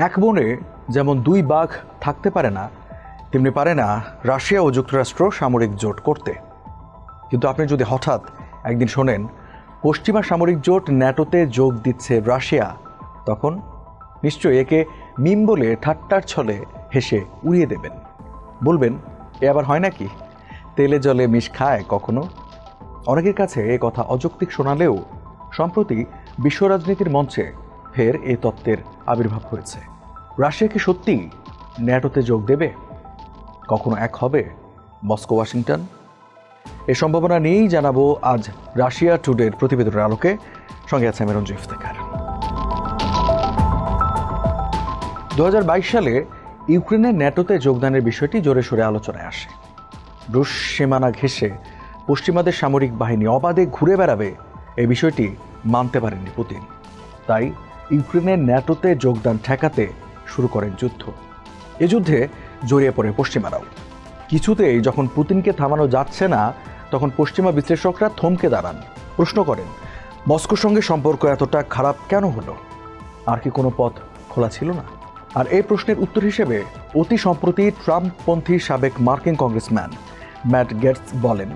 এক বনে যেমন দুই বাঘ থাকতে পারে না, তেমনি পারে না রাশিয়া ও যুক্তরাষ্ট্র সামরিক জোট করতে। কিন্তু আপনি যদি হঠাৎ একদিন শোনেন পশ্চিমা সামরিক জোট ন্যাটোতে যোগ দিচ্ছে রাশিয়া, তখন নিশ্চয়ই একে মিম বলে ঠাট্টার ছলে হেসে উড়িয়ে দেবেন। বলবেন, এ আবার হয় নাকি? তেলে জলে মিশ খায় কখনো? অনেকের কাছে এ কথা অযৌক্তিক শোনালেও সম্প্রতি বিশ্ব রাজনীতির মঞ্চে ফের এই তত্ত্বের আবির্ভাব হয়েছে। রাশিয়া কি সত্যি ন্যাটোতে যোগ দেবে? কখনো এক হবে মস্কো ওয়াশিংটন? এ সম্ভাবনা নিয়েই জানাবো আজ রাশিয়া টুডের প্রতিবেদনের আলোকে। সঙ্গে আছে আমি রঞ্জু ইফতেখার। 2022 সালে ইউক্রেনের ন্যাটোতে যোগদানের বিষয়টি জোরে সোরে আলোচনায় আসে। রুশ সীমানা ঘেঁষে পশ্চিমাদের সামরিক বাহিনী অবাধে ঘুরে বেড়াবে এই বিষয়টি মানতে পারেননি পুতিন। তাই ইউক্রেনের ন্যাটোতে যোগদান ঠেকাতে শুরু করেন যুদ্ধ। এ যুদ্ধে জড়িয়ে পড়ে পশ্চিমারাও। কিছুতেই যখন পুতিনকে থামানো যাচ্ছে না, তখন পশ্চিমা বিশ্লেষকরা থমকে দাঁড়ান, প্রশ্ন করেন, মস্কোর সঙ্গে সম্পর্ক এতটা খারাপ কেন হলো? আর কি কোনো পথ খোলা ছিল না? আর এই প্রশ্নের উত্তর হিসেবে অতি সম্প্রতি ট্রাম্পপন্থী সাবেক মার্কিন কংগ্রেসম্যান ম্যাট গেটস বলেন,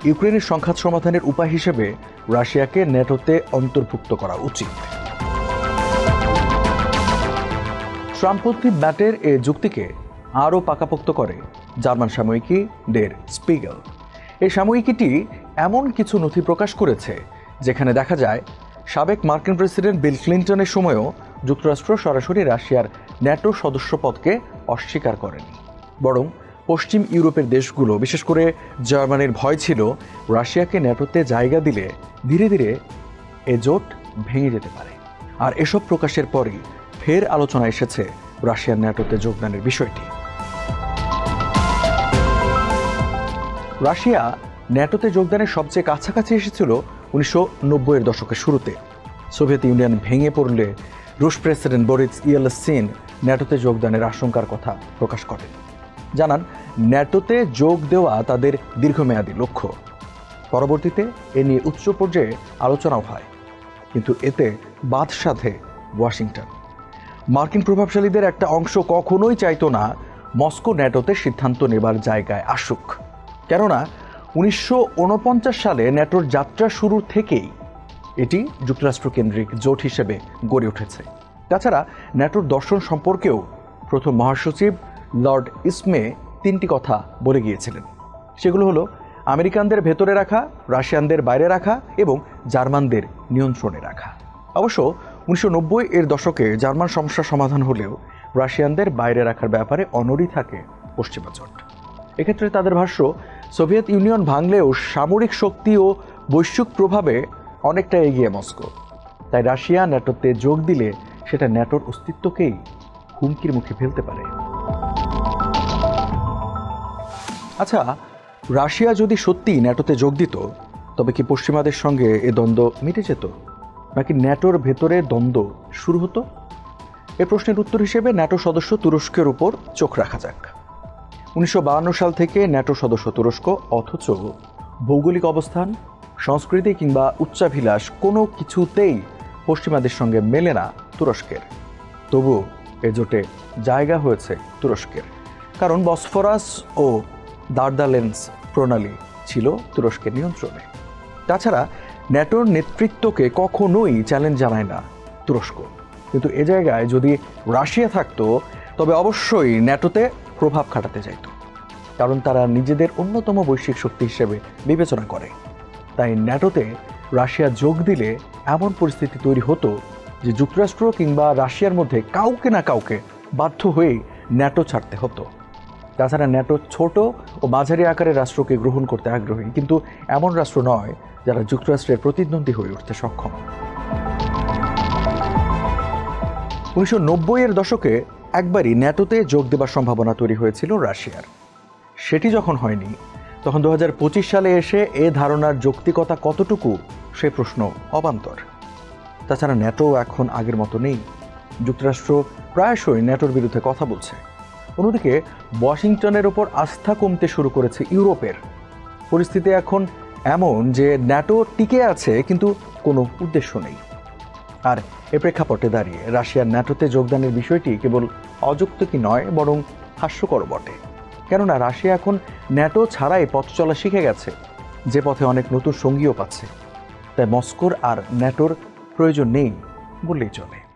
ইউক্রেনের সংঘাত সমাধানের উপায় হিসেবে রাশিয়াকে ন্যাটোতে অন্তর্ভুক্ত করা উচিত। ট্রাম্পপন্থী ম্যাটের এ যুক্তিকে আরও পাকাপোক্ত করে জার্মান সাময়িকী ডের স্পিগেল। এই সাময়িকীটি এমন কিছু নথি প্রকাশ করেছে যেখানে দেখা যায় সাবেক মার্কিন প্রেসিডেন্ট বিল ক্লিন্টনের সময়ও যুক্তরাষ্ট্র সরাসরি রাশিয়ার ন্যাটো সদস্যপদকে অস্বীকার করেনি। বরং পশ্চিম ইউরোপের দেশগুলো, বিশেষ করে জার্মানির ভয় ছিল রাশিয়াকে ন্যাটোতে জায়গা দিলে ধীরে ধীরে এ জোট ভেঙে যেতে পারে। আর এসব প্রকাশের পরই ফের আলোচনা এসেছে রাশিয়ার ন্যাটোতে যোগদানের বিষয়টি। রাশিয়া ন্যাটোতে যোগদানের সবচেয়ে কাছাকাছি এসেছিল 1990-এর দশকের শুরুতে। সোভিয়েত ইউনিয়ন ভেঙে পড়লে রুশ প্রেসিডেন্ট বরিস ইয়েলসিন ন্যাটোতে যোগদানের আশঙ্কার কথা প্রকাশ করেন। জানান, ন্যাটোতে যোগ দেওয়া তাদের দীর্ঘমেয়াদী লক্ষ্য। পরবর্তীতে এ নিয়ে উচ্চ পর্যায়ে আলোচনাও হয়, কিন্তু এতে বাদ সাধে ওয়াশিংটন। মার্কিন প্রভাবশালীদের একটা অংশ কখনোই চাইতো না মস্কো ন্যাটোতে সিদ্ধান্ত নেবার জায়গায় আসুক। কেননা 1949 সালে ন্যাটোর যাত্রা শুরু থেকেই এটি যুক্তরাষ্ট্রকেন্দ্রিক জোট হিসেবে গড়ে উঠেছে। তাছাড়া ন্যাটোর দর্শন সম্পর্কেও প্রথম মহাসচিব লর্ড ইসমে 3টি কথা বলে গিয়েছিলেন। সেগুলো হলো আমেরিকানদের ভেতরে রাখা, রাশিয়ানদের বাইরে রাখা এবং জার্মানদের নিয়ন্ত্রণে রাখা। অবশ্য 1990-এর দশকে জার্মান সমস্যার সমাধান হলেও রাশিয়ানদের বাইরে রাখার ব্যাপারে অনড়ই থাকে পশ্চিমা জোট। এক্ষেত্রে তাদের ভাষ্য, সোভিয়েত ইউনিয়ন ভাঙলেও সামরিক শক্তি ও বৈশ্বিক প্রভাবে অনেকটা এগিয়ে মস্কো। তাই রাশিয়া ন্যাটোতে যোগ দিলে সেটা ন্যাটোর অস্তিত্বকেই হুমকির মুখে ফেলতে পারে। আচ্ছা, রাশিয়া যদি সত্যি ন্যাটোতে যোগ দিত, তবে কি পশ্চিমাদের সঙ্গে এ দ্বন্দ্ব মিটে যেত, নাকি ন্যাটোর ভেতরে দ্বন্দ্ব শুরু হতো? এ প্রশ্নের উত্তর হিসেবে ন্যাটো সদস্য তুরস্কের উপর চোখ রাখা যাক। 1952 সাল থেকে ন্যাটো সদস্য তুরস্ক, অথচ ভৌগোলিক অবস্থান, সংস্কৃতি কিংবা উচ্চাভিলাষ কোনো কিছুতেই পশ্চিমাদের সঙ্গে মেলে না তুরস্কের। তবুও এ জোটে জায়গা হয়েছে তুরস্কের, কারণ বসফরাস ও দার্দালেন্স প্রণালী ছিল তুরস্কের নিয়ন্ত্রণে। তাছাড়া ন্যাটোর নেতৃত্বকে কখনোই চ্যালেঞ্জ জানায় না তুরস্ক। কিন্তু এ জায়গায় যদি রাশিয়া থাকতো, তবে অবশ্যই ন্যাটোতে প্রভাব খাটাতে চাইত, কারণ তারা নিজেদের অন্যতম বৈশ্বিক শক্তি হিসেবে বিবেচনা করে। তাই ন্যাটোতে রাশিয়া যোগ দিলে এমন পরিস্থিতি তৈরি হতো যে যুক্তরাষ্ট্র কিংবা রাশিয়ার মধ্যে কাউকে না কাউকে বাধ্য হয়ে ন্যাটো ছাড়তে হতো। তাছাড়া ন্যাটো ছোট ও মাঝারি আকারের রাষ্ট্রকে গ্রহণ করতে আগ্রহী, কিন্তু এমন রাষ্ট্র নয় যারা যুক্তরাষ্ট্রের প্রতিদ্বন্দ্বী হয়ে উঠতে সক্ষম। 1990-এর দশকে একবারই ন্যাটোতে যোগ দেবার সম্ভাবনা তৈরি হয়েছিল রাশিয়ার। সেটি যখন হয়নি, তখন 2025 সালে এসে এ ধারণার যৌক্তিকতা কতটুকু, সে প্রশ্ন অবান্তর। তাছাড়া ন্যাটো এখন আগের মতো নেই। যুক্তরাষ্ট্র প্রায়শই ন্যাটোর বিরুদ্ধে কথা বলছে। অন্যদিকে ওয়াশিংটনের ওপর আস্থা কমতে শুরু করেছে ইউরোপের। পরিস্থিতি এখন এমন যে ন্যাটো টিকে আছে, কিন্তু কোনো উদ্দেশ্য নেই। আর এ প্রেক্ষাপটে দাঁড়িয়ে রাশিয়ার ন্যাটোতে যোগদানের বিষয়টি কেবল অযৌক্তিকই নয়, বরং হাস্যকর বটে। কেননা রাশিয়া এখন ন্যাটো ছাড়াই পথ চলা শিখে গেছে, যে পথে অনেক নতুন সঙ্গীও পাচ্ছে। তাই মস্কোর আর ন্যাটোর প্রয়োজন নেই বললেই চলে।